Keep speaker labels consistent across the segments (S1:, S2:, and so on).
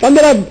S1: 15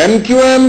S2: MQM,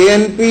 S2: ANP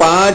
S2: 5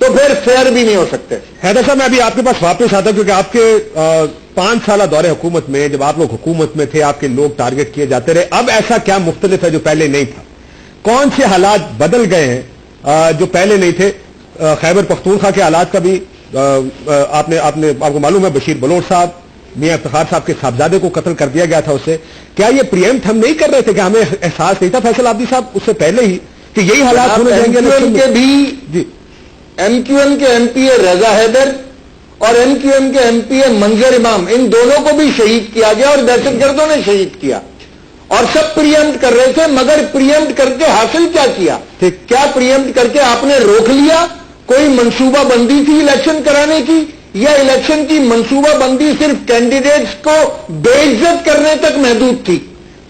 S2: تو پھر fair بھی نہیں ہو سکتے.
S1: حیدر صاحب میں ابھی آپ کے پاس واپس آتا ہوں کیونکہ آپ کے 5 سالہ دور حکومت میں جب آپ لوگ حکومت میں تھے آپ کے لوگ ٹارگٹ کیے جاتے رہے. اب ایسا کیا مختلف ہے جو پہلے نہیں تھا؟ کون سے حالات بدل گئے ہیں جو پہلے نہیں تھے؟ خیبر پختونخوا کے حالات کا بھی آپ کو معلوم ہے بشیر بلوچ صاحب میاں افتخار صاحب کے صاحبزادے کو قتل کر دیا گیا تھا. اس سے کیا یہ پریمپٹ ہم نہیں کر رہے تھے کہ ہمیں احساس نہیں تھا فیصل عابدی صاحب اس سے پہلے ہی کہ یہی حالات ہونے جائیں گے؟
S2: کے بھی
S1: جی
S2: ایم کیو ایم کے ایم پی اے رضا حیدر اور ایم کیو ایم کے ایم پی اے منظر امام ان دونوں کو بھی شہید کیا گیا اور دہشت گردوں نے شہید کیا اور سب پریمپٹ کر رہے تھے. مگر پریمپٹ کر کے حاصل کیا کیا؟ کیا پریمپٹ کر کے آپ نے روک لیا؟ کوئی منصوبہ بندی تھی الیکشن کرانے کی یا الیکشن کی منصوبہ بندی صرف کینڈیڈیٹس کو بے عزت کرنے تک محدود تھی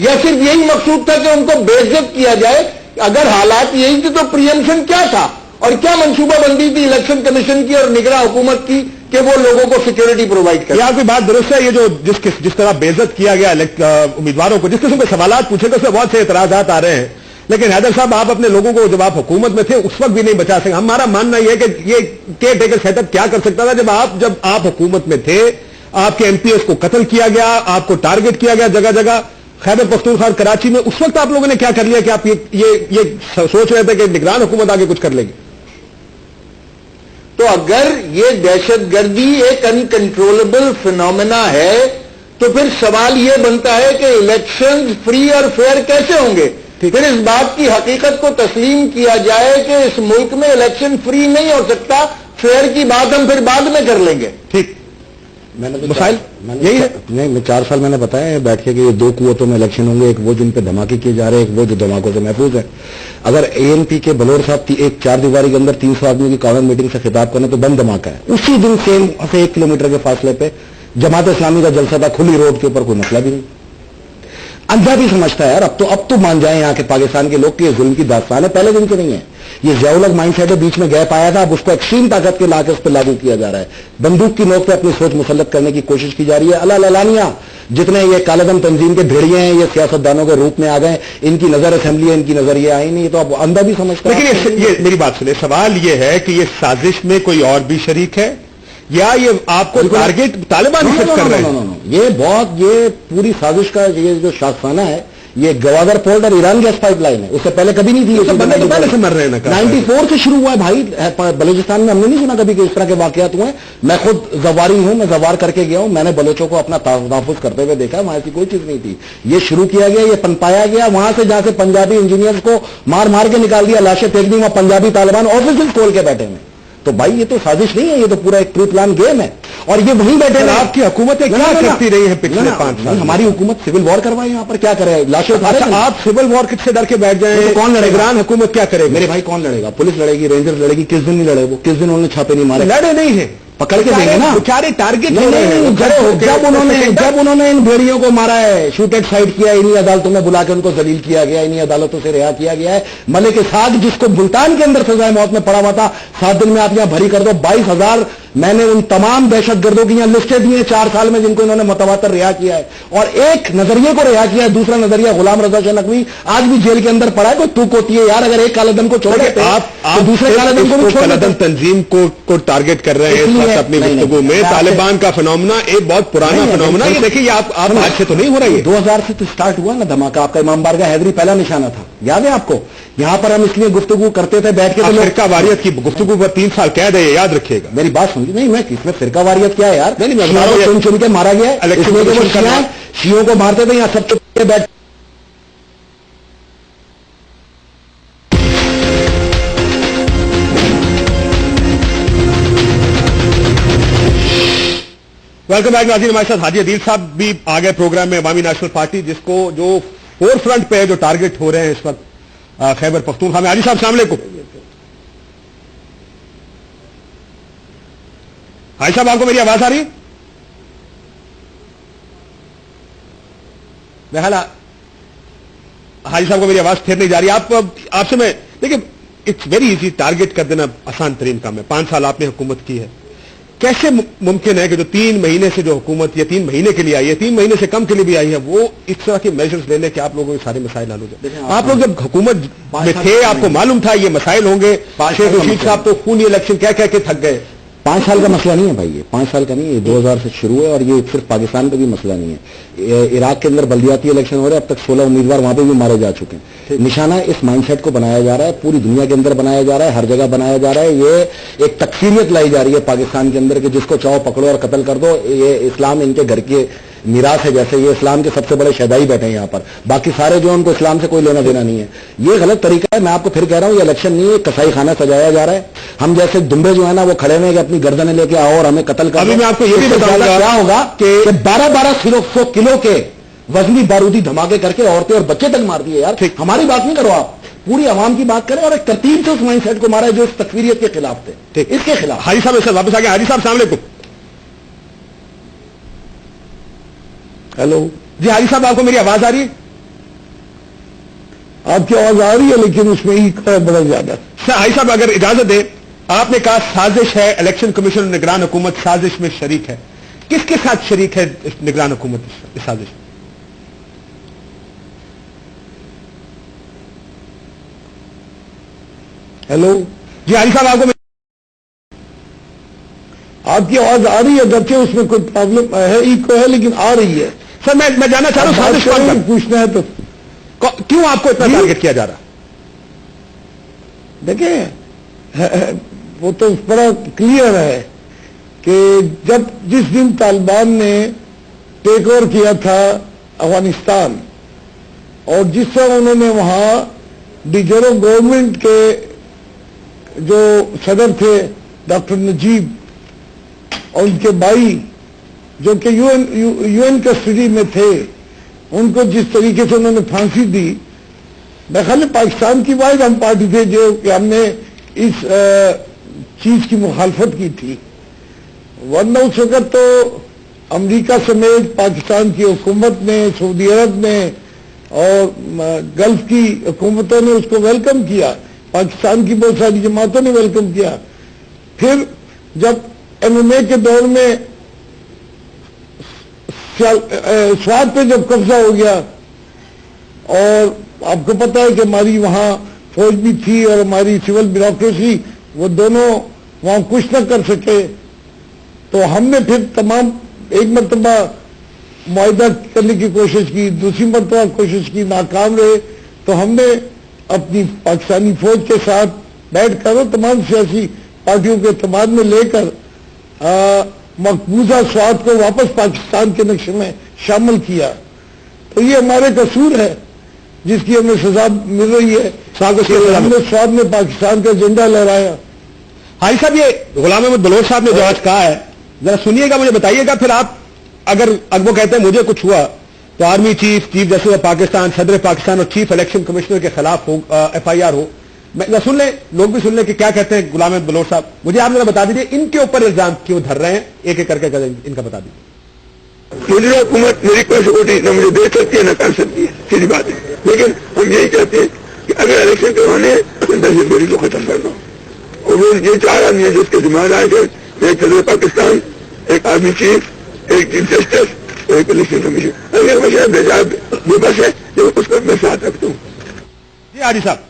S2: یا صرف یہی مقصود تھا کہ ان کو بے عزت کیا جائے؟ اگر حالات یہی تھے تو پریمپشن کیا تھا اور کیا منصوبہ بندی تھی الیکشن کمیشن کی اور نگراں حکومت کی کہ وہ لوگوں کو سیکورٹی پرووائڈ کرے؟
S1: آپ کی بات درست ہے. یہ جو جس طرح بے عزت کیا گیا امیدواروں کو جس قسم کے سوالات پوچھے گئے اس میں بہت سے اعتراضات آ رہے ہیں. لیکن حیدر صاحب آپ اپنے لوگوں کو جب آپ حکومت میں تھے اس وقت بھی نہیں بچا سکے. ہمارا ماننا یہ ہے کہ یہ کیئر ٹیکر سیٹ اپ کیا کر سکتا تھا جب آپ حکومت میں تھے آپ کے ایم پی ایس کو قتل کیا گیا آپ کو ٹارگٹ کیا گیا جگہ جگہ خیبر پختونخوا کراچی میں. اس وقت آپ لوگوں نے کیا کر لیا کہ آپ یہ سوچ رہے تھے کہ نگران حکومت آگے کچھ کر لے گی؟
S2: تو اگر یہ دہشت گردی ایک انکنٹرولبل فینومینا ہے تو پھر سوال یہ بنتا ہے کہ الیکشن فری اور فیئر کیسے ہوں گے؟ پھر اس بات کی حقیقت کو تسلیم کیا جائے کہ اس ملک میں الیکشن فری نہیں ہو سکتا. فیئر کی بات ہم پھر بعد میں کر لیں گے.
S1: ٹھیک
S3: میں نے
S1: مسائل یہی ہے.
S3: نہیں 4 سال میں نے بتایا بیٹھ کے کہ یہ 2 قوتوں میں الیکشن ہوں گے. ایک وہ جن پہ دھماکے کیے جا رہے ہیں ایک وہ جو دھماکوں سے محفوظ ہے. اگر اے این پی کے بلور صاحب ایک 4 دیواری کے اندر 300 آدمی کی کامن میٹنگ سے خطاب کرنے تو بند دھماکہ ہے. اسی دن سیم سے 1 کلومیٹر کے فاصلے پہ جماعت اسلامی کا جلسہ تھا کھلی روڈ کے اوپر. کوئی مسئلہ بھی نہیں. اندھا بھی سمجھتا ہے یار اب تو مان جائیں یہاں کے پاکستان کے لوگ کہ یہ ظلم کی داستان ہے پہلے دن سے نہیں ہے. یہ ضیاء الحق مائنڈ سیٹ بیچ میں گیپ آیا تھا اب اس کو ایکسٹریم طاقت کے لا کے اس پہ لاگو کیا جا رہا ہے. بندوق کی نوک پہ اپنی سوچ مسلط کرنے کی کوشش کی جا رہی ہے. اللہ علانیہ جتنے یہ کالعدم تنظیم کے بھیڑیے ہیں یہ سیاستدانوں کے روپ میں آ گئے. ان کی نظر اسمبلی ہے ان کی نظر یہ آئی نہیں. تو اب اندھا بھی سمجھتا ہے.
S1: لیکن یہ میری بات سنیں سوال یہ ہے کہ یہ سازش میں کوئی اور بھی شریک ہے یا یہ آپ کو ٹارگٹ طالبان فکس کر رہے ہیں؟
S3: یہ پوری سازش کا یہ جو شاخسانہ ہے یہ گوادر پورٹ اور ایران گیس پائپ لائن ہے. اس سے پہلے کبھی نہیں تھی.
S1: بندے تو پہلے سے مر رہے ہیں
S3: 94 سے شروع ہوا ہے بھائی. بلوچستان میں ہم نے نہیں سنا کبھی کہ اس طرح کے واقعات ہوئے ہیں. میں خود زواری ہوں میں زوار کر کے گیا ہوں. میں نے بلوچوں کو اپنا تحفظ کرتے ہوئے دیکھا. وہاں ایسی کوئی چیز نہیں تھی. یہ شروع کیا گیا یہ پنپایا گیا وہاں سے جہاں سے پنجابی انجینئرز کو مار کے نکال دیا لاشیں پھینک دی. وہاں پنجابی طالبان آفیسز کھول کے بیٹھے ہیں. تو بھائی یہ تو سازش نہیں ہے یہ تو پورا ایک پری پلان گیم ہے. اور یہ وہیں بیٹھے ہیں.
S1: آپ کی حکومتیں کیا کرتی رہی ہے پچھلے 5 سال؟
S3: ہماری حکومت سول وار کروائے یہاں پر کیا کرے لاشیں اٹھا رہے ہیں.
S1: آپ سول وار کس سے ڈر کے بیٹھ جائیں؟
S3: کون لڑے گا؟
S1: نگران حکومت کیا کرے گی؟
S3: میرے بھائی کون لڑے گا؟ پولیس لڑے گی رینجر لڑے گی. کس دن نہیں لڑے وہ کس دن انہوں نے چھاپے نہیں مارے
S1: لڑے نہیں ہیں
S3: پکڑ کے دیں گے نا.
S1: بیچارے ٹارگٹ
S3: جب انہوں نے ان بھیڑیوں کو مارا ہے شوٹ ایٹ سائٹ کیا انہی عدالتوں میں بلا کے ان کو ذلیل کیا گیا انہی عدالتوں سے رہا کیا گیا ہے. ملک سعد جس کو ملتان کے اندر سزائے موت میں پڑا ہوا تھا 7 دن میں آپ یہاں بھری کر دو. 22,000 میں نے ان تمام دہشت گردوں کی یہاں لسٹیں دی ہیں 4 سال میں جن کو انہوں نے متواتر رہا کیا ہے. اور ایک نظریے کو رہا کیا ہے. دوسرا نظریہ غلام رضا شاہ نقوی آج بھی جیل کے اندر پڑا ہے. کوئی توک ہوتی ہے یار اگر ایک کالعدم کو چھوڑ دیتے
S1: آپ
S3: دوسرے کالعدم کو بھی چھوڑ دیتے.
S1: تنظیم کو ٹارگٹ کر رہے ہیں اپنی گفتگو میں. طالبان کا فنومنا ایک بہت پرانا فنومنا. یہ دیکھیے یہ آپ آج سے تو نہیں ہو رہا ہے.
S3: 2000 سے تو اسٹارٹ ہوا نا دھماکہ. آپ کا امام بارگاہ حیدری پہلا نشانہ تھا یاد ہے آپ کو. یہاں پر ہم اس لیے گفتگو کرتے تھے بیٹھ کے.
S1: فرقہ واریت کی گفتگو پر 3 سال قید ہے یاد رکھیے گا.
S3: میری بات سنیے. نہیں میں اس میں فرقہ واریت کیا ہے یار. چن کے مارا گیا ہے. شیعوں کو مارتے تھے یہاں سب چپ کے بیٹھ.
S1: ویلکم بیک ناظرین. ہمارے ساتھ حاجی عدیل صاحب بھی آ گئے پروگرام میں. عوامی نیشنل پارٹی جس کو جو فور فرنٹ پہ جو ٹارگٹ ہو رہے ہیں اس وقت خیبر پختونخوا میں. حاجی صاحب السلام علیکم. حاجی صاحب آپ کو میری آواز آ رہی؟ بہرحال حاجی صاحب کو میری آواز پھر نہیں جا رہی. آپ سے میں دیکھیں اٹس ویری ایزی. ٹارگٹ کر دینا آسان ترین کام ہے. 5 سال آپ نے حکومت کی ہے. کیسے ممکن ہے کہ جو 3 مہینے سے جو حکومت یا 3 مہینے کے لیے آئی ہے، 3 مہینے سے کم کے لیے بھی آئی ہے، وہ اس طرح کے میجرز لے لے کہ آپ لوگوں کے سارے مسائل حل ہو جائیں؟ آپ لوگ جب حکومت میں تھے آپ کو معلوم تھا یہ مسائل ہوں گے. شیخ رشید صاحب تو خونی الیکشن کہہ کے تھک گئے.
S3: 5 سال کا مسئلہ نہیں ہے بھائی، یہ 5 سال کا نہیں ہے، 2000 سے شروع ہے، اور یہ صرف پاکستان کا بھی مسئلہ نہیں ہے. عراق کے اندر بلدیاتی الیکشن ہو رہے ہیں، اب تک 16 امیدوار وہاں پہ بھی مارے جا چکے ہیں. نشانہ اس مائنڈ سیٹ کو بنایا جا رہا ہے، پوری دنیا کے اندر بنایا جا رہا ہے، ہر جگہ بنایا جا رہا ہے. یہ ایک تکفیریت لائی جا رہی ہے پاکستان کے اندر کہ جس کو چاہو پکڑو اور قتل کر دو. یہ اسلام ان کے گھر کے میراث ہے، جیسے یہ اسلام کے سب سے بڑے شہدائی بیٹھے ہیں یہاں پر، باقی سارے جو ان کو اسلام سے کوئی لینا دینا نہیں ہے. یہ غلط طریقہ ہے. میں آپ کو پھر کہہ رہا ہوں یہ الیکشن نہیں ہے، کسائی خانہ سجایا جا رہا ہے. ہم جیسے دمبے جو ہے نا وہ کھڑے ہوئے کہ اپنی گردنیں لے کے آؤ اور ہمیں قتل کر.
S1: ابھی میں آپ کو یہ بھی بتاؤں گا
S3: کیا ہوگا کہ 1200 کلو کے وزنی بارودی دھماکے کر کے عورتیں اور بچے تک مار دیے. یار ہماری بات نہیں کرو، آپ پوری عوام کی بات کریں اور ایک ترتیب سے اس مائنڈ سیٹ کو مارا ہے جو اس تکفیریت کے خلاف تھے، اس کے خلاف.
S1: حاجی صاحب ایسے واپس آ گئے. حاجی صاحب السلام علیکم.
S4: ہیلو
S1: جی حاجی صاحب آپ کو میری آواز آ رہی ہے؟
S4: آپ کی آواز آ رہی ہے لیکن اس میں ایک بڑا زیادہ.
S1: سر حاجی صاحب اگر اجازت دیں، آپ نے کہا سازش ہے، الیکشن کمیشن اور نگران حکومت سازش میں شریک ہے. کس کے ساتھ شریک ہے نگران حکومت اس سازش؟
S4: ہیلو
S1: جی حاجی صاحب
S4: آپ کی آواز آ رہی ہے، جبکہ اس میں کوئی پرابلم ہے، ایکو ہے لیکن آ رہی ہے.
S1: سر میں جاننا چاہ رہا ہوں سازش کون کر
S4: پوچھنا ہے تو
S1: کیوں آپ کو اتنا ٹارگٹ کیا جا رہا؟
S4: دیکھیں وہ تو بڑا کلیئر ہے کہ جس دن طالبان نے ٹیک اوور کیا تھا افغانستان اور جس طرح انہوں نے وہاں ڈیجرو گورنمنٹ کے جو صدر تھے ڈاکٹر نجیب اور ان کے بھائی جو کہ یو این کسٹڈی میں تھے، ان کو جس طریقے سے انہوں نے پھانسی دی، میں خیال پاکستان کی واحد ہم پارٹی تھے جو کہ ہم نے اس چیز کی مخالفت کی تھی. ورنہ اس وقت تو امریکہ سمیت پاکستان کی حکومت نے، سعودی عرب نے اور گلف کی حکومتوں نے اس کو ویلکم کیا، پاکستان کی بہت ساری جماعتوں نے ویلکم کیا. پھر جب MMA کے دور میں سوات پہ جب قبضہ ہو گیا اور آپ کو پتا ہے کہ ہماری وہاں فوج بھی تھی اور ہماری سول بیوروکریسی، وہ دونوں وہاں کچھ نہ کر سکے، تو ہم نے پھر تمام ایک مرتبہ معاہدہ کرنے کی کوشش کی، دوسری مرتبہ کوشش کی، ناکام رہے. تو ہم نے اپنی پاکستانی فوج کے ساتھ بیٹھ کر اور تمام سیاسی پارٹیوں کے اعتماد میں لے کر مقبوضہ سوات کو واپس پاکستان کے نقشے میں شامل کیا. تو یہ ہمارے قصور ہے جس کی ہمیں سزا مل رہی ہے. ہم نے سوات میں پاکستان کا جھنڈا لہرایا.
S1: حاجی صاحب یہ غلام احمد بلوچ صاحب نے جو آج کہا ہے ذرا سنیے گا، مجھے بتائیے گا. پھر آپ اگر وہ کہتے ہیں مجھے کچھ ہوا تو army chief justice of Pakistan, صدر پاکستان اور چیف الیکشن کمشنر کے خلاف FIR ہو. سن لیں، لوگ بھی سن لیں کہ کیا کہتے ہیں غلام احمد بلوچ صاحب. مجھے آپ ذرا بتا دیجیے ان کے اوپر الزام کیوں دھر رہے ہیں، ایک ایک کر کے ان کا بتا دیجیے.
S4: مجھے حکومت میری کوئی سکیورٹی نہ مجھے دے سکتی ہے نہ کر سکتی ہے، سیدھی بات ہے. لیکن ہم یہی کہتے ہیں کہ اگر الیکشن کروانے دہشت گردی کو ختم کر دو. اور وہ یہ 4 آدمی ہیں جس کے ذمہ دار ہے، ایک صدر پاکستان، ایک آرمی چیف، ایک چیف جسٹس اور ایک الیکشن کمیشن. اگر میں شاید بھیجا وہ بس ہے جو اس کو میں ساتھ رکھتا ہوں.
S1: جی حاجی صاحب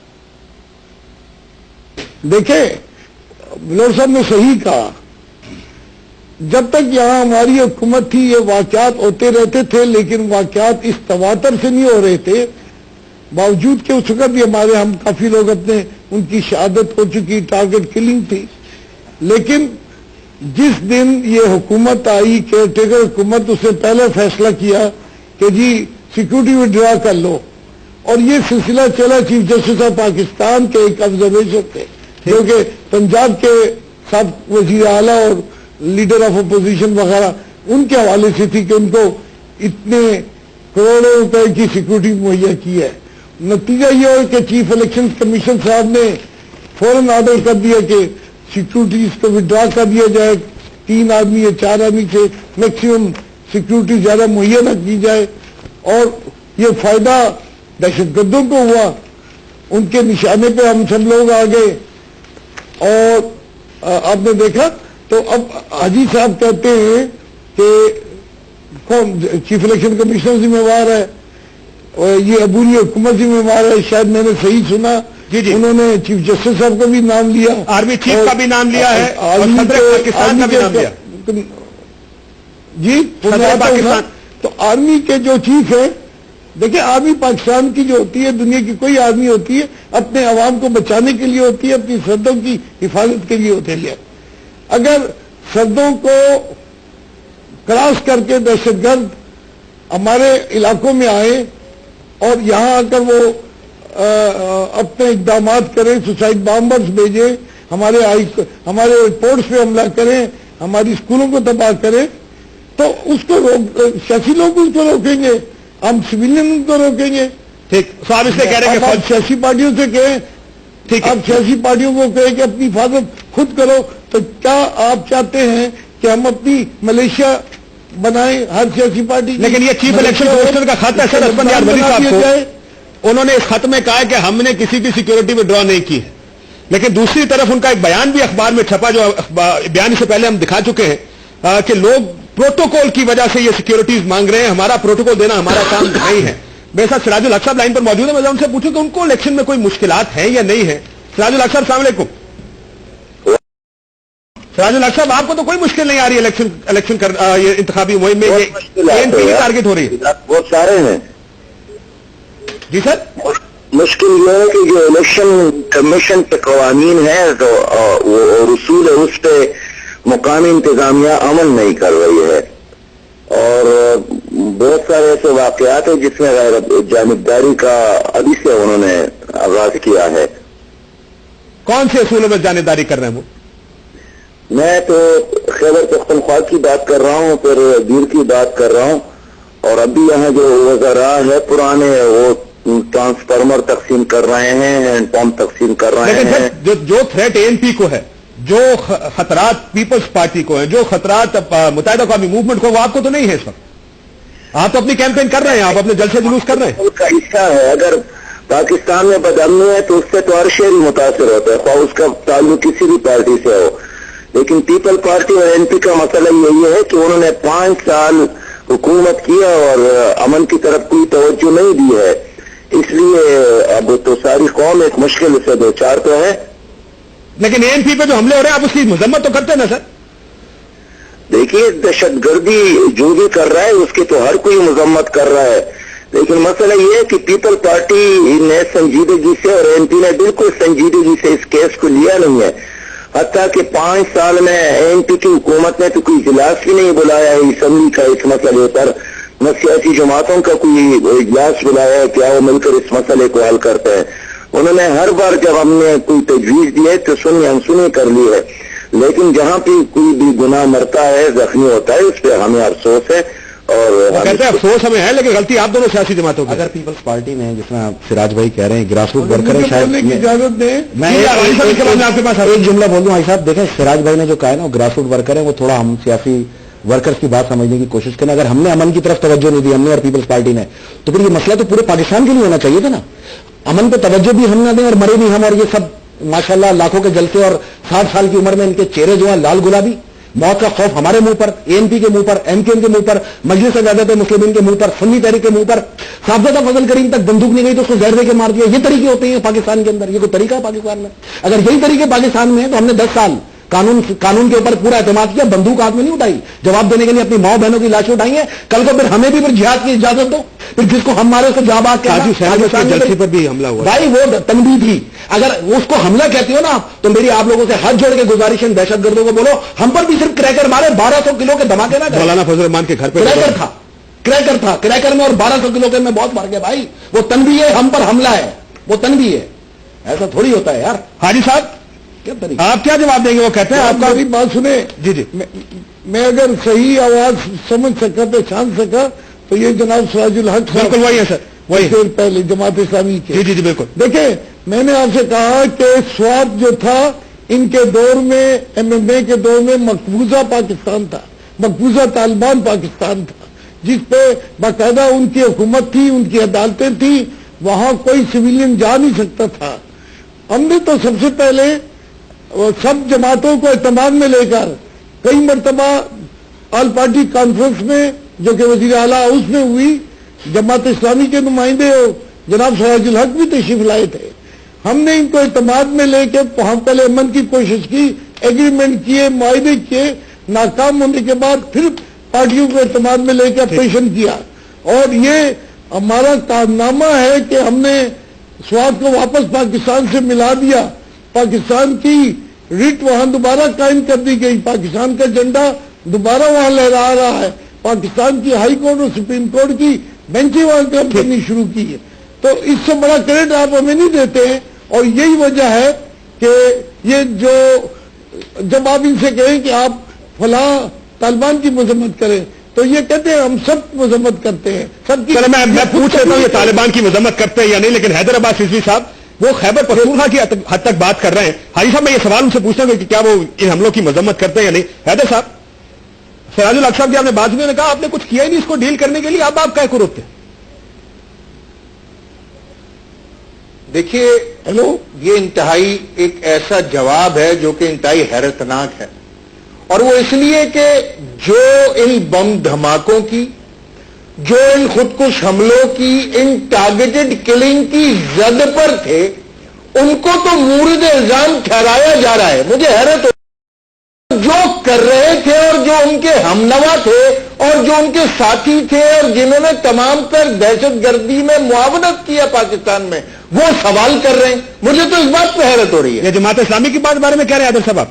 S4: دیکھیں بلوچ صاحب نے صحیح کہا، جب تک یہاں ہماری حکومت تھی یہ واقعات ہوتے رہتے تھے، لیکن واقعات اس تواتر سے نہیں ہو رہے تھے، باوجود کہ اس وقت بھی ہمارے ہم کافی لوگ اپنے ان کی شہادت ہو چکی، ٹارگٹ کلنگ تھی. لیکن جس دن یہ حکومت آئی کیئر ٹیکر حکومت، اس نے پہلے فیصلہ کیا کہ جی سیکورٹی وڈرا کر لو، اور یہ سلسلہ چلا. چیف جسٹس آف پاکستان کے ایک آبزرویشن تھے جو کہ پنجاب کے سب وزیر اعلیٰ اور لیڈر آف اپوزیشن وغیرہ ان کے حوالے سے تھی کہ ان کو اتنے کروڑوں روپے کی سیکورٹی مہیا کی ہے. نتیجہ یہ ہو کہ چیف الیکشن کمیشن صاحب نے فوراً آرڈر کر دیا کہ سیکورٹیز کو وڈرا کر دیا جائے، 3 آدمی یا 4 آدمی سے میکسیمم سیکورٹی زیادہ مہیا نہ کی جائے. اور یہ فائدہ دہشت گردوں کو ہوا، ان کے نشانے پہ ہم سب لوگ آ گئے. اور آپ نے دیکھا تو اب حاجی صاحب کہتے ہیں کہ کون چیف الیکشن کمشنر ذمہ وار ہے اور یہ عبوری حکومت ذمہ وار ہے. شاید میں نے صحیح سنا.
S1: جی
S4: انہوں نے چیف جسٹس صاحب کا بھی نام لیا,
S1: آرمی چیف کا بھی نام لیا ہے, اور صدر پاکستان کا بھی نام لیا.
S4: جی
S1: پاکستان.
S4: تو آرمی کے جو چیف ہے, دیکھیں آرمی پاکستان کی جو ہوتی ہے, دنیا کی کوئی آرمی ہوتی ہے اپنے عوام کو بچانے کے لیے ہوتی ہے, اپنی سرحدوں کی حفاظت کے لیے ہوتی ہے. اگر سرحدوں کو کراس کر کے دہشت گرد ہمارے علاقوں میں آئے اور یہاں آ کر وہ اپنے اقدامات کریں, سوسائڈ بامبرز بھیجیں, ہمارے پورٹس پہ حملہ کریں, ہماری اسکولوں کو تباہ کریں, تو اس کو سیاسی لوگ اس کو روکیں گے, ہم سویلین کو روکیں گے.
S1: ٹھیک صاحب اس لیے کہہ رہے ہیں کہ
S4: آپ سیاسی پارٹیوں سے کہیں,
S1: ٹھیک ہے,
S4: آپ سیاسی پارٹیوں کو کہیں کہ اپنی حفاظت خود کرو. تو کیا آپ چاہتے ہیں کہ ہم اپنی ملیشیا بنائیں ہر سیاسی پارٹی کی؟
S1: لیکن یہ چیف الیکشن کمشنر کا خط ہے سر عثمان یار ولی صاحب کو, انہوں نے اس خط میں کہا ہے کہ ہم نے کسی کی سیکورٹی ودرا نہیں کی ہے. لیکن دوسری طرف ان کا ایک بیان بھی اخبار میں چھپا, جو بیان سے پہلے ہم دکھا چکے ہیں کہ لوگ پروٹوکول کی وجہ سے یہ سیکورٹیز مانگ رہے ہیں, ہمارا پروٹوکول دینا ہمارا کام نہیں ہے. میرے ساتھ سراج الحق صاحب لائن پر موجود ہے, میں ان سے پوچھوں کہ ان کو الیکشن میں کوئی مشکلات ہیں یا نہیں ہے. سراج الحق صاحب السلام علیکم. سراج الحق صاحب آپ کو تو کوئی مشکل نہیں آ رہی الیکشن یہ انتخابی مہم میں ANP کی ٹارگٹ ہو رہی ہے؟
S5: بہت سارے ہیں.
S1: جی سر,
S5: مشکل یہ ہے کہ جو الیکشن کمیشن کے قوانین ہیں تو وہ اصول ہے, اس پہ مقامی انتظامیہ عمل نہیں کر رہی ہے, اور بہت سارے ایسے واقعات ہیں جس میں غیر جانبداری کا ابھی سے انہوں نے آغاز کیا ہے.
S1: کون سے اصولوں میں جانبداری کر رہے ہیں وہ؟
S5: میں تو خیبر پختونخوا کی بات کر رہا ہوں, پھر دیر کی بات کر رہا ہوں, اور ابھی یہاں جو وزراء ہے پرانے وہ ٹرانسفارمر تقسیم کر رہے ہیں, ہینڈ پمپ تقسیم کر رہے ہیں.
S1: لیکن جو تھریٹ ANP کو ہے, جو خطرات پیپلز پارٹی کو ہیں, جو خطرات متحدہ قومی موومنٹ کو, وہ آپ کو تو نہیں ہے اس وقت. آپ تو اپنی کیمپین کر رہے ہیں, آپ اپنے جلسے جلوس کر رہے ہیں.
S5: ملک کا حصہ ہے. اگر پاکستان میں بدامنی ہے تو اس سے تو ہر شہری متاثر ہوتا ہے, خواہ اس کا تعلق کسی بھی پارٹی سے ہو. لیکن پیپل پارٹی اور ANP کا مسئلہ یہی ہے کہ انہوں نے 5 سال حکومت کیا اور امن کی طرف کوئی توجہ نہیں دی ہے, اس لیے اب تو ساری قوم ایک مشکل سے دو چار تو ہے.
S1: لیکن ANP پہ جو حملے ہو رہے ہیں آپ اس کی مذمت تو کرتے ہیں نا سر؟
S5: دیکھیے دہشت گردی جو بھی کر رہا ہے اس کی تو ہر کوئی مذمت کر رہا ہے, لیکن مسئلہ یہ ہے کہ پیپل پارٹی نے سنجیدگی سے اور ANP نے بالکل سنجیدگی سے اس کیس کو لیا نہیں ہے. حتیٰ کہ 5 سال میں ANP کی حکومت نے تو کوئی اجلاس بھی نہیں بلایا ہے اسمبلی کا اس مسئلے پر, نہ سیاسی جماعتوں کا کوئی اجلاس بلایا ہے کیا وہ مل کر اس مسئلے کو حل کرتے ہیں. انہوں نے ہر بار جب ہم نے کوئی تجویز دی ہے تو سنی انسنی کر لی ہے, لیکن جہاں پہ کوئی بھی گناہ مرتا ہے, زخمی ہوتا ہے, اس پہ ہمیں افسوس ہے. اور
S1: کہتے ہیں افسوس ہمیں ہے, لیکن غلطی آپ دونوں سیاسی جماعتوں کی.
S3: اگر پیپلز پارٹی میں جس میں سراج بھائی کہہ رہے ہیں گراس روٹ ورکر ہے, شاید
S4: اجازت دیں
S3: میں آپ کے پاس ایک جملہ بول دوں. بھائی صاحب دیکھیں, سراج بھائی نے جو کہا ہے نا وہ گراس روٹ ورکر ہے, وہ تھوڑا ہم سیاسی ورکرز کی بات سمجھنے کی کوشش کریں. اگر ہم نے امن کی طرف توجہ نہیں دی, ہم نے اور پیپلز پارٹی نے, تو پھر یہ مسئلہ تو پورے پاکستان کے لیے ہونا چاہیے تھا نا. امن پہ توجہ بھی ہم نہ دیں اور مرے بھی ہم, اور یہ سب ماشاءاللہ لاکھوں کے جلسے اور 60 سال کی عمر میں ان کے چہرے جو ہیں لال گلابی, موت کا خوف ہمارے منہ پر, ANP کے منہ پر, MKM کے منہ پر, مجلس عدالت مسلمین کے منہ پر, سنی تحریک کے منہ پر. صاحبزادہ فضل کریم تک بندوق نہیں گئی تو اس کو زہر دے کے مار دیا. یہ طریقے ہوتے ہیں پاکستان کے اندر, یہ کوئی طریقہ ہے پاکستان میں؟ اگر یہی طریقے پاکستان میں ہیں تو ہم نے 10 سال قانون کے اوپر پورا اعتماد کیا, بندوق ہاتھ میں نہیں اٹھائی, جواب دینے کے لیے اپنی ماں بہنوں کی لاشیں اٹھائی ہیں. کل کو پھر ہمیں بھی پھر جہاد کی اجازت دو, پھر جس کو ہم مارے اس کو جواب
S1: جلسے پر بھی حملہ ہوا
S3: بھائی, وہ تنبیہ تھی. اگر اس کو حملہ کہتے ہو نا تو میری آپ لوگوں سے ہاتھ جوڑ کے گزارش ہے, دہشت گردوں کو بولو ہم پر بھی صرف کریکر مارے, 1200 کلو کے دھماکے نہ.
S1: مولانا فضل الرحمان کے گھر پہ
S3: کریکر تھا, کریکر میں اور 1200 کلو کے میں بہت مار گیا بھائی. وہ تنبیہ ہے, ہم پر حملہ ہے, وہ تنبیہ ہے. ایسا تھوڑی ہوتا ہے یار.
S1: حاجی صاحب آپ کیا جواب دیں گے؟ وہ کہتے ہیں آپ کا
S4: بات سنیں.
S1: جی جی,
S4: میں اگر صحیح آواز سمجھ سکا پہچان سکا تو یہ جناب سراج الحق
S1: بالکل وہی ہے سر, وہی
S4: پہلے جماعت اسلامی کے.
S1: جی جی جی بالکل.
S4: دیکھیں میں نے آپ سے کہا کہ سواد جو تھا ان کے دور میں, MMA کے دور میں مقبوضہ پاکستان تھا, مقبوضہ طالبان پاکستان تھا, جس پہ باقاعدہ ان کی حکومت تھی, ان کی عدالتیں تھیں, وہاں کوئی سویلین جا نہیں سکتا تھا. ہم نے تو سب سے پہلے سب جماعتوں کو اعتماد میں لے کر کئی مرتبہ آل پارٹی کانفرنس میں جو کہ وزیر اعلیٰ ہاؤس میں ہوئی، جماعت اسلامی کے نمائندے اور جناب سراج الحق بھی تشریف لائے تھے. ہم نے ان کو اعتماد میں لے کے ہم پہلے امن کی کوشش کی، ایگریمنٹ کیے، معاہدے کیے، ناکام ہونے کے بعد پھر پارٹیوں کو اعتماد میں لے کے آپریشن کیا. اور یہ ہمارا کارنامہ ہے کہ ہم نے سوات کو واپس پاکستان سے ملا دیا، پاکستان کی ریٹ وہاں دوبارہ قائم کر دی گئی، پاکستان کا جھنڈا دوبارہ وہاں لہرا رہا ہے، پاکستان کی ہائی کورٹ اور سپریم کورٹ کی بینچیں وہاں کام کرنی شروع کی ہے. تو اس سے بڑا کریڈٹ آپ ہمیں نہیں دیتے ہیں. اور یہی وجہ ہے کہ یہ جو جب آپ ان سے کہیں کہ آپ فلاں طالبان کی مذمت کریں تو یہ کہتے ہیں ہم سب مذمت کرتے ہیں، سب کی.
S1: میں پوچھ لیتا ہوں یہ طالبان کی مذمت کرتے ہیں یا نہیں، لیکن حیدر عباس رضوی صاحب وہ خیبر پختونخوا کی حد تک بات کر رہے ہیں. حاجی صاحب میں یہ سوال ان سے پوچھنا کہ کیا وہ ان حملوں کی مذمت کرتے ہیں یا نہیں. حیدر صاحب، سراج الحق صاحب کی آپ نے بات سنی، نے کہا آپ نے کچھ کیا ہی نہیں اس کو ڈیل کرنے کے لیے، اب آپ کہہ کو روکتے ہیں.
S2: دیکھیے یہ انتہائی ایک ایسا جواب ہے جو کہ انتہائی حیرتناک ہے، اور وہ اس لیے کہ جو ان بم دھماکوں کی، جو ان خودکش حملوں کی، ان ٹارگیٹڈ کلنگ کی زد پر تھے، ان کو تو مورد الزام ٹھہرایا جا رہا ہے. مجھے حیرت ہو جو کر رہے تھے اور جو ان کے ہمنوا تھے اور جو ان کے ساتھی تھے اور جنہوں نے تمام پر دہشت گردی میں معاونت کیا پاکستان میں، وہ سوال کر رہے ہیں. مجھے تو اس بات پہ حیرت ہو رہی ہے.
S1: یہ جماعت اسلامی کی بات بارے میں کہہ رہے ہیں حیدر صاحب؟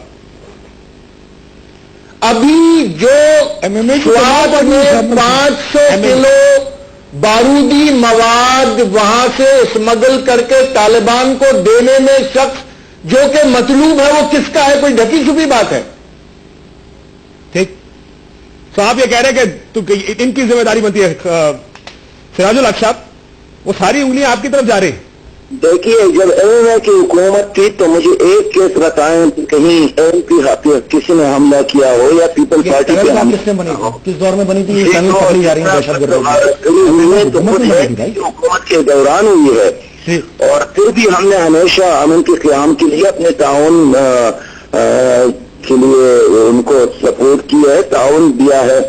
S2: ابھی جو سوات میں 500 کلو بارودی مواد وہاں سے اسمگل کر کے طالبان کو دینے میں شخص جو کہ مطلوب ہے وہ کس کا ہے؟ کوئی ڈھکی چھپی بات ہے؟
S1: ٹھیک. تو آپ یہ کہہ رہے ہیں کہ ان کی ذمہ داری بنتی ہے. سراج الحق صاحب، وہ ساری انگلیاں آپ کی طرف جا رہی ہیں.
S5: دیکھیے جب ایم اے کی حکومت تھی تو مجھے ایک کیس بتائیں کہ کہیں ایم پی کسی نے حملہ کیا ہو یا پیپل پارٹی کے
S3: کس نے بنی تھی، کس دور میں بنی تھی؟
S5: حکومت کے دوران ہوئی ہے، اور پھر بھی ہم نے ہمیشہ امن کے قیام کے لیے اپنے تعاون کے لیے ان کو سپورٹ کیا ہے، تعاون دیا ہے،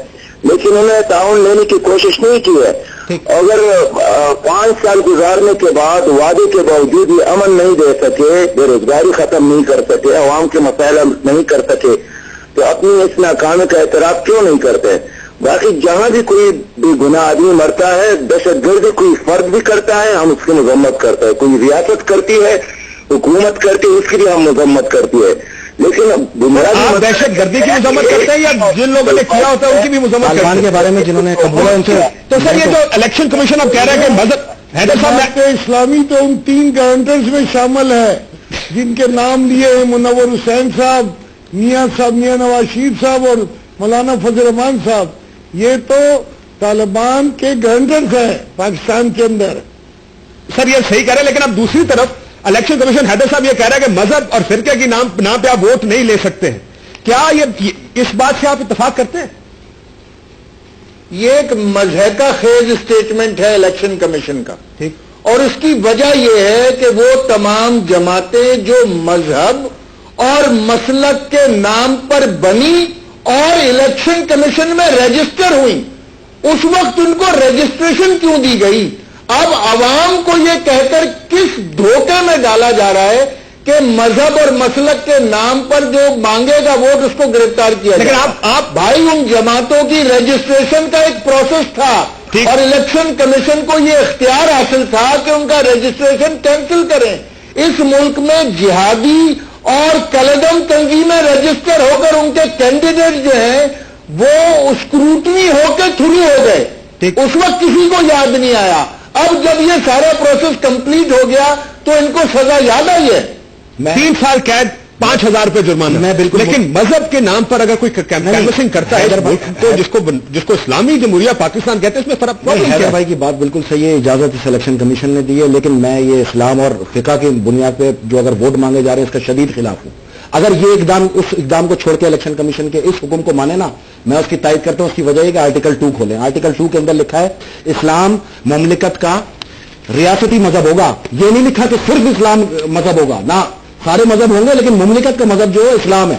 S5: لیکن انہوں نے تعاون لینے کی کوشش نہیں کی ہے. اگر 5 سال گزارنے کے بعد وعدے کے باوجود یہ امن نہیں دے سکے، بے روزگاری ختم نہیں کر سکے، عوام کے مسائل نہیں کر سکے، تو اپنی اس ناکامی کا اعتراف کیوں نہیں کرتے؟ باقی جہاں بھی کوئی بے گناہ آدمی مرتا ہے، دہشت گرد کوئی فرد بھی کرتا ہے، ہم اس کی مذمت کرتے ہیں. کوئی ریاست کرتی ہے، حکومت کرتی ہے، اس کی بھی ہم مذمت کرتی ہے. لیکن
S1: آپ دہشت گردی کی مذمت کرتے ہیں یا جن لوگوں نے کیا ہوتا ہے ان کی بھی مذمت کرتے ہیں؟
S3: کے بارے میں جنہوں نے قبول ان سے.
S1: تو سر یہ جو الیکشن کمیشن اب کہہ رہا ہے کہ مذہب حیدر صاحب
S4: اسلامی تو ان 3 گارنٹرز میں شامل ہے جن کے نام لیے ہیں منور حسین صاحب، میاں نواز شریف صاحب اور مولانا فضل الرحمان صاحب. یہ تو طالبان کے گارنٹرز ہیں پاکستان کے اندر.
S1: سر یہ صحیح کہہ رہے ہیں، لیکن اب دوسری طرف الیکشن کمیشن حیدر صاحب یہ کہہ رہا ہے کہ مذہب اور فرقے کی نام پہ آپ ووٹ نہیں لے سکتے ہیں. کیا یہ اس بات سے آپ اتفاق کرتے ہیں؟
S2: یہ ایک مضحکہ خیز اسٹیٹمنٹ ہے الیکشن کمیشن کا،
S1: ٹھیک،
S2: اور اس کی وجہ یہ ہے کہ وہ تمام جماعتیں جو مذہب اور مسلک کے نام پر بنی اور الیکشن کمیشن میں رجسٹر ہوئی، اس وقت ان کو رجسٹریشن کیوں دی گئی؟ اب عوام کو یہ کہہ کر کس دھوکے میں ڈالا جا رہا ہے کہ مذہب اور مسلک کے نام پر جو مانگے گا ووٹ اس کو گرفتار کیا جائے.
S1: لیکن آپ
S2: بھائی ان جماعتوں کی رجسٹریشن کا ایک پروسیس تھا اور الیکشن کمیشن کو یہ اختیار حاصل تھا کہ ان کا رجسٹریشن کینسل کریں. اس ملک میں جہادی اور کلدم تنظیمیں رجسٹر ہو کر ان کے کینڈیڈیٹ جو ہیں وہ اسکروٹنی ہو کے تھری ہو گئے. اس وقت کسی کو یاد نہیں آیا. اب جب یہ سارا پروسیس کمپلیٹ ہو گیا تو ان کو سزا یاد آئی ہے.
S1: 3 سال قید، 5,000 روپے جرمانہ.
S3: میں بالکل،
S1: لیکن مذہب کے نام پر اگر کوئی کینوسنگ کرتا ہے تو جس کو اسلامی جمہوریہ پاکستان کہتے ہیں، اس میں فرق
S3: حیدر بھائی کی بات بالکل صحیح ہے. اجازت اس الیکشن کمیشن نے دی ہے، لیکن میں یہ اسلام اور فقہ کی بنیاد پہ جو اگر ووٹ مانگے جا رہے ہیں اس کا شدید خلاف ہوں. اگر یہ اس اقدام کو چھوڑ کے الیکشن کمیشن کے اس حکم کو مانے نا، میں اس کی تائید کرتا ہوں. اس کی وجہ یہ کہ آرٹیکل 2 کھولیں. آرٹیکل 2 کے اندر لکھا ہے اسلام مملکت کا ریاستی مذہب ہوگا. یہ نہیں لکھا کہ صرف اسلام مذہب ہوگا، نہ سارے مذہب ہوں گے لیکن مملکت کا مذہب جو ہے اسلام ہے.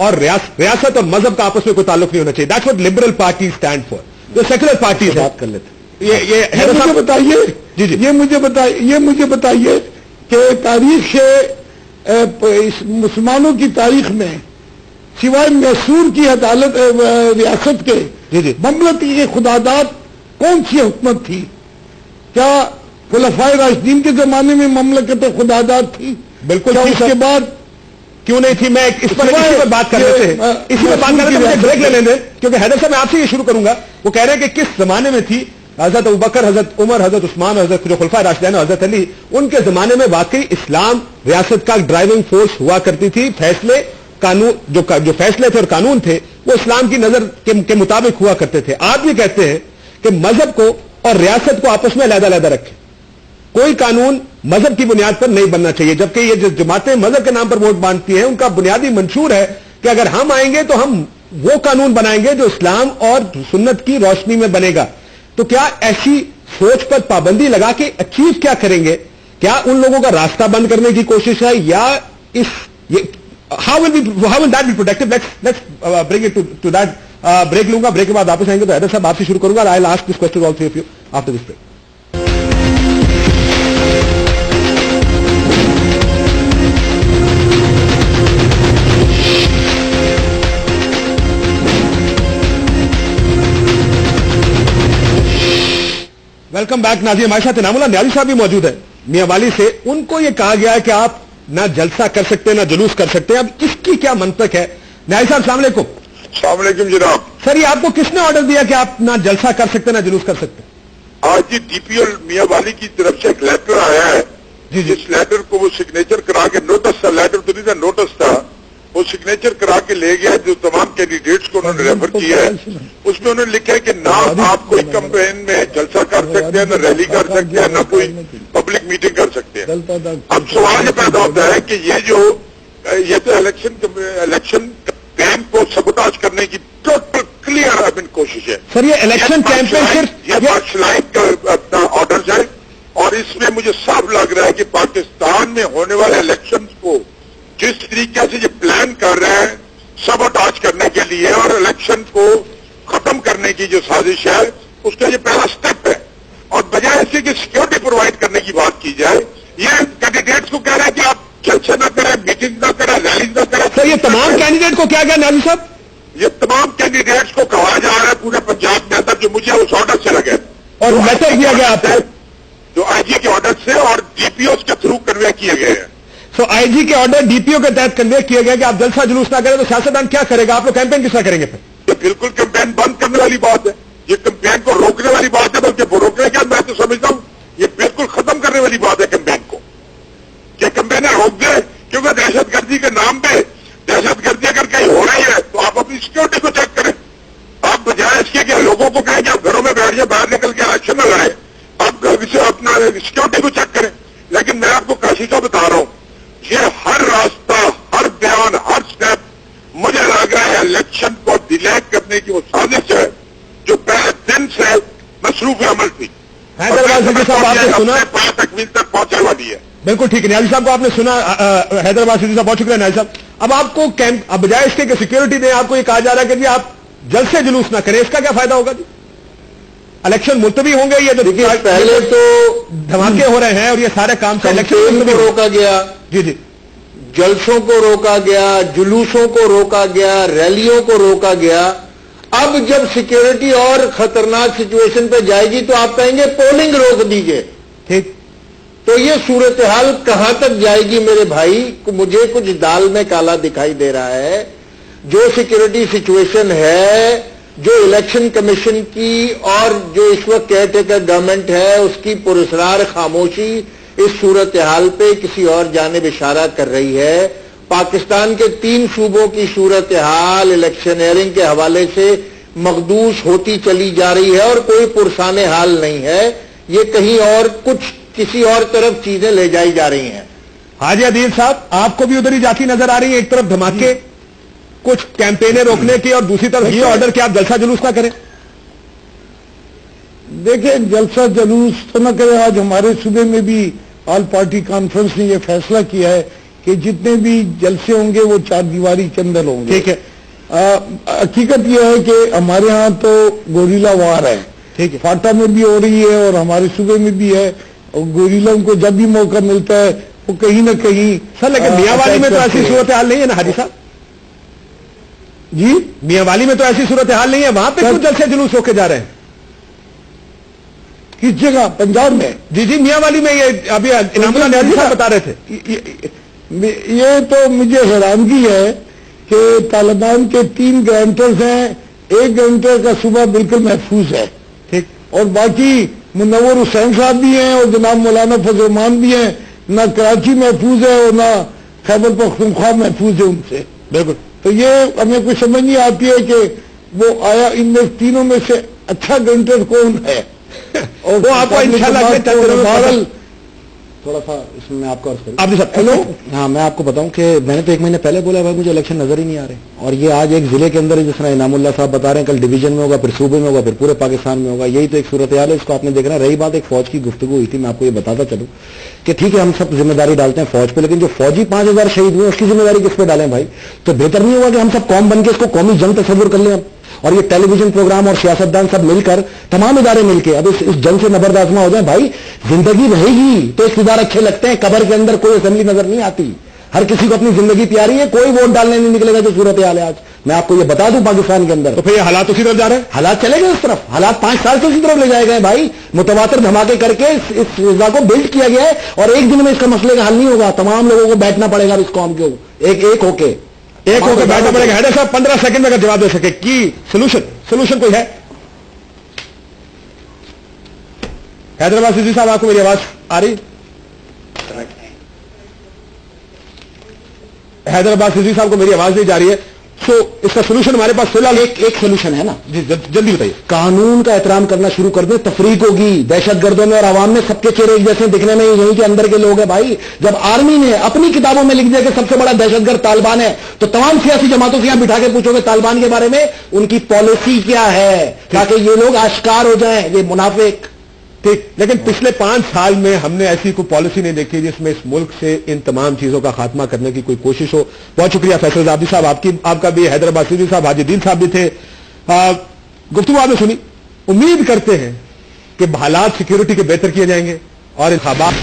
S1: اور ریاست اور مذہب کا آپس میں کوئی تعلق نہیں ہونا چاہیے. That's what liberal party stand for. جو سیکولر پارٹیز
S3: بات کر لیتے
S4: یہ مجھے بتائیے
S1: جی جی
S4: یہ مجھے بتائیے کہ تاریخ مسلمانوں کی تاریخ میں سوائے میسور کی عدالت ریاست کے
S1: جی جی
S4: مملکتی کے خداداد کون سی حکومت تھی؟ کیا خلفائے راشدین کے زمانے میں مملکت خداداد تھی؟
S1: بالکل.
S4: کیا اس کے بعد
S1: کیوں نہیں تھی؟ میں اس پر بات کر لیتے ہیں, اسی پر بات کر لیتے ہیں. بریک لے لیں گے کیونکہ حیدر صاحب میں آپ سے یہ شروع کروں گا. وہ کہہ رہے ہیں کہ کس زمانے میں تھی. حضرت ابوبکر, حضرت عمر, حضرت عثمان, حضرت جو خلفائے راشدین, حضرت علی, ان کے زمانے میں واقعی اسلام ریاست کا ڈرائیونگ فورس ہوا کرتی تھی. فیصلے قانون جو فیصلے تھے اور قانون تھے وہ اسلام کی نظر کے مطابق ہوا کرتے تھے. آپ بھی کہتے ہیں کہ مذہب کو اور ریاست کو آپس میں علیحدہ علیحدہ رکھیں. کوئی قانون مذہب کی بنیاد پر نہیں بننا چاہیے, جبکہ یہ جو جماعتیں مذہب کے نام پر ووٹ مانگتی ہیں ان کا بنیادی منشور ہے کہ اگر ہم آئیں گے تو ہم وہ قانون بنائیں گے جو اسلام اور سنت کی روشنی میں بنے گا. تو کیا ایسی سوچ پر پابندی لگا کے اچیو کیا کریں گے؟ کیا ان لوگوں کا راستہ بند کرنے کی کوشش ہے یا how will that be protected? Let's bring it to that. Break لوں گا, بریک کے بعد واپس آئیں گے. تو حیدر صاحب آپ سے شروع کروں گا. I will ask this question all three of you after this break. Welcome back ناظرین. ہمارے ساتھ انعام اللہ نیازی صاحب بھی موجود ہے میاں والی سے. ان کو یہ کہا گیا ہے کہ آپ نہ جلسہ کر سکتے نہ جلوس کر سکتے. اب اس کی کیا منطق ہے؟ نیازی صاحب السلام علیکم.
S6: السلام علیکم جناب.
S1: سر یہ آپ کو کس نے آرڈر دیا کہ آپ نہ جلسہ کر سکتے نہ جلوس کر سکتے؟
S6: آج ڈی پی او میاں والی کی طرف سے ایک لیٹر آیا ہے.
S1: جی جی.
S6: اس لیٹر کو وہ سگنیچر کرا کے, نوٹس تھا, لیٹر تو نہیں تھا, نوٹس تھا, وہ سگنیچر کرا کے لے گیا جو تمام کینڈیڈیٹس کو انہوں نے ریفر کیا ہے. اس میں انہوں نے لکھا ہے کہ نہ آپ کوئی کمپین میں جلسہ کر سکتے ہیں, نہ ریلی کر سکتے ہیں, نہ کوئی پبلک میٹنگ کر سکتے ہیں. اب سوال یہ پیدا ہوتا ہے کہ یہ تو الیکشن کیمپین کو سبوٹاج کرنے کی ٹوٹل کلیئر کوشش ہے.
S1: سر یہ الیکشن کیمپین صرف
S6: یہ مارچ لائن کا اپنا آرڈر ہے, اور اس میں مجھے صاف لگ رہا ہے کہ پاکستان میں ہونے والے الیکشن کو جس طریقے سے یہ پلان کر رہے ہیں سبوٹاج کرنے کے لیے اور الیکشن کو ختم کرنے کی جو سازش ہے اس کا یہ پہلا سٹیپ ہے. اور بجائے اس کے کہ سیکورٹی پرووائڈ کرنے کی بات کی جائے, یہ کینڈیڈیٹس کو کہہ رہے ہیں کہ آپ جلسے نہ کریں, میٹنگ نہ کریں, ریلی نہ کریں.
S1: سر یہ تمام کینڈیڈیٹ کو کیا گیا نیازی صاحب؟
S6: یہ تمام کینڈیڈیٹس کو کہا جا رہا ہے پورے پنجاب میں اندر, جو مجھے اس آرڈر سے لگے
S1: اور میسج دیا گیا آپ کو
S6: جو آئی جی کے آرڈر سے اور ڈی پی اوز کے تھرو کنوے کیے گئے ہیں.
S1: سو آئی جی کے آرڈر ڈی پی او کے تحت کنوے کیا گیا کہ آپ جلسہ جلوس نہ کریں. تو سیاستدان کیا کرے گا؟ آپ لوگ کیمپین کس طرح کریں گے پھر؟
S6: یہ بالکل کیمپین بند کرنے والی بات ہے, یہ کیمپین کو روکنے والی بات ہے, بلکہ وہ روکنے کا میں تو سمجھتا ہوں یہ بالکل ختم کرنے والی بات ہے کیمپین کو, کہ کیمپین روک دے. کیونکہ دہشت گردی کے نام پہ دہشت گردی اگر کہیں ہو رہی ہے تو آپ اپنی سیکورٹی کو چیک کریں. آپ بجائے اس کے کہ لوگوں کو کہیں کہ آپ گھروں میں بیٹھ جائیں, باہر نکل کے الیکشن نہ لڑیں, آپ اپنا سیکورٹی کو چیک کریں. لیکن میں آپ کو کاشی کا بتا رہا ہوں, یہ ہر راستہ, ہر بیان, ہر سٹیپ مجھے لگ رہا ہے الیکشن کو ڈیلے کرنے کی وہ سازش ہے جو پہلے دن سے مصروف عمل تھی.
S1: حیدرآباد سیدھی صاحب آپ نے سنا,
S6: 5 تکمیل تک پہنچنے والی ہے.
S1: بالکل ٹھیک ہے. نیازی صاحب کو آپ نے سنا, حیدرآباد سیدھی صاحب بہت شکریہ نیازی صاحب. اب آپ کو اب بجائے اس کے کہ سیکورٹی دیں, آپ کو یہ کہا جا رہا ہے کہ جی آپ جلسے جلوس نہ کریں. اس کا کیا فائدہ ہوگا جی؟ الیکشن ملتوی ہوں گے. یہ جو
S2: پہلے تو
S1: دھماکے ہو رہے ہیں اور یہ سارے کام سے
S2: الیکشن کو روکا گیا,
S1: جی جی,
S2: جلسوں کو روکا گیا, جلوسوں کو روکا گیا, ریلیوں کو روکا گیا. اب جب سیکورٹی اور خطرناک سچویشن پہ جائے گی تو آپ کہیں گے پولنگ روک دیجئے.
S1: ٹھیک.
S2: تو یہ صورتحال کہاں تک جائے گی میرے بھائی؟ مجھے کچھ دال میں کالا دکھائی دے رہا ہے. جو سیکورٹی سچویشن ہے, جو الیکشن کمیشن کی اور جو اس وقت کیئر ٹیکر گورنمنٹ ہے اس کی پراسرار خاموشی اس صورتحال پہ کسی اور جانب اشارہ کر رہی ہے. پاکستان کے 3 صوبوں کی صورتحال الیکشنئرنگ کے حوالے سے مخدوش ہوتی چلی جا رہی ہے اور کوئی پرسان حال نہیں ہے. یہ کہیں اور کسی اور طرف چیزیں لے جائی جا رہی ہیں.
S1: حاجی عدیل صاحب آپ کو بھی ادھر ہی جاتی نظر آ رہی ہیں, ایک طرف دھماکے کچھ کیمپینیں روکنے کی اور دوسری طرف یہ آرڈر کہ آپ جلسہ جلوس نہ کریں.
S4: دیکھیں جلسہ جلوس تو نہ کریں. آج ہمارے صوبے میں بھی آل پارٹی کانفرنس نے یہ فیصلہ کیا ہے کہ جتنے بھی جلسے ہوں گے وہ 4 دیواری کے اندر ہوں گے.
S1: ٹھیک ہے.
S4: حقیقت یہ ہے کہ ہمارے ہاں تو گوریلا وار ہے.
S1: ٹھیک ہے.
S4: فاٹا میں بھی ہو رہی ہے اور ہمارے صوبے میں بھی ہے, اور گوریلا کو جب بھی موقع ملتا ہے وہ کہیں نہ کہیں.
S1: سر لیکن میاں والی میں تو ایسی صورتحال نہیں ہے نا حاجی صاحب؟
S4: جی
S1: میاں والی میں تو ایسی صورتحال نہیں ہے, وہاں پہ کچھ جلسے جلوس ہو کے جا رہے ہیں.
S4: کس جگہ؟ پنجاب میں؟
S1: جی جی میاں والی میں, یہ ابھی انعام اللہ نیازی صاحب بتا رہے تھے.
S4: یہ تو مجھے حیرانگی ہے کہ طالبان کے 3 گرانٹرز ہیں, 1 گرانٹر کا صوبہ بالکل محفوظ ہے.
S1: ٹھیک.
S4: اور باقی منور حسین صاحب بھی ہیں اور جناب مولانا فضل الرحمان بھی ہیں. نہ کراچی محفوظ ہے اور نہ خیبر پختونخوا محفوظ ہے ان سے.
S1: بالکل.
S4: تو یہ ہمیں کوئی سمجھ نہیں آتی ہے کہ وہ آیا ان میں تینوں میں سے اچھا گرانٹر کون ہے. اور
S1: وہ آپ کو انشاءاللہ
S3: تھوڑا سا اس میں آپ کو عرض کروں.
S1: آپ صاحب
S4: ہیلو.
S3: ہاں میں آپ کو بتاؤں کہ میں نے تو 1 مہینے پہلے بولا بھائی مجھے الیکشن نظر ہی نہیں آ رہے, اور یہ آج ایک ضلع کے اندر جس طرح انعام اللہ صاحب بتا رہے ہیں کل ڈویژن میں ہوگا, پھر صوبے میں ہوگا, پھر پورے پاکستان میں ہوگا. یہی تو ایک صورتحال ہے, اس کو آپ نے دیکھنا. رہی بات ایک فوج کی گفتگو ہوئی تھی, میں آپ کو یہ بتاتا چلوں کہ ٹھیک ہے ہم سب ذمہ داری ڈالتے ہیں فوج پہ, لیکن جو فوجی 5000 شہید ہوئے اس کی ذمہ داری کس پہ ڈالیں بھائی؟ تو بہتر نہیں ہوگا کہ ہم سب قوم بن کے اس کو قومی جنگ تصور کر لیں اب, اور یہ ٹیلی ویژن پروگرام اور سیاستدان سب مل کر, تمام ادارے مل کے اب اس جنگ سے نبردآزما ہو جائیں. بھائی زندگی رہے گی تو اقتدار اچھے لگتے ہیں, قبر کے اندر کوئی اسمبلی نظر نہیں آتی. ہر کسی کو اپنی زندگی پیاری ہے, کوئی ووٹ ڈالنے نہیں نکلے گا. جو صورتحال ہے آج میں آپ کو یہ بتا دوں پاکستان کے اندر,
S1: تو پھر یہ حالات اسی طرف جا رہے ہیں.
S3: حالات چلے گئے اس طرف, حالات 5 سال سے اسی طرف لے جائے گئے بھائی. متواتر دھماکے کر کے اس فضا کو بلڈ کیا گیا ہے, اور ایک دن میں اس کا مسئلے کا حل نہیں ہوگا. تمام لوگوں کو بیٹھنا پڑے گا اس قوم کے ایک ہو کے
S1: بیٹھنا پڑے گا. حیدر صاحب 15 سیکنڈ میں اگر جواب دے سکے کی سولوشن کوئی ہے؟ حیدرآباد سیدھی صاحب آپ کو میری آواز آ رہی؟ حیدرآباد سیدھی صاحب کو میری آواز نہیں جا رہی ہے. سو اس کا سولوشن ہمارے پاس فی الحال ایک سولوشن ہے نا. جی جلدی بتائیے.
S3: قانون کا احترام کرنا شروع کر دیں. تفریق ہوگی دہشت گردوں میں اور عوام میں, سب کے چہرے ایک جیسے دکھنے میں یہیں کے اندر کے لوگ ہیں بھائی. جب آرمی نے اپنی کتابوں میں لکھ دیا کہ سب سے بڑا دہشت گرد طالبان ہے, تو تمام سیاسی جماعتوں سے یہاں بٹھا کے پوچھو گے طالبان کے بارے میں ان کی پالیسی کیا ہے, تاکہ یہ لوگ آشکار ہو جائیں, یہ منافق.
S1: ٹھیک. لیکن پچھلے 5 سال میں ہم نے ایسی کوئی پالیسی نہیں دیکھی جس میں اس ملک سے ان تمام چیزوں کا خاتمہ کرنے کی کوئی کوشش ہو. بہت شکریہ فیصل زابی صاحب, آپ کا بھی. حیدرآباد سیدھی صاحب, حاجی دین صاحب بھی تھے. گفتگو آپ نے سنی. امید کرتے ہیں کہ حالات سیکیورٹی کے بہتر کیے جائیں گے اور انتخابات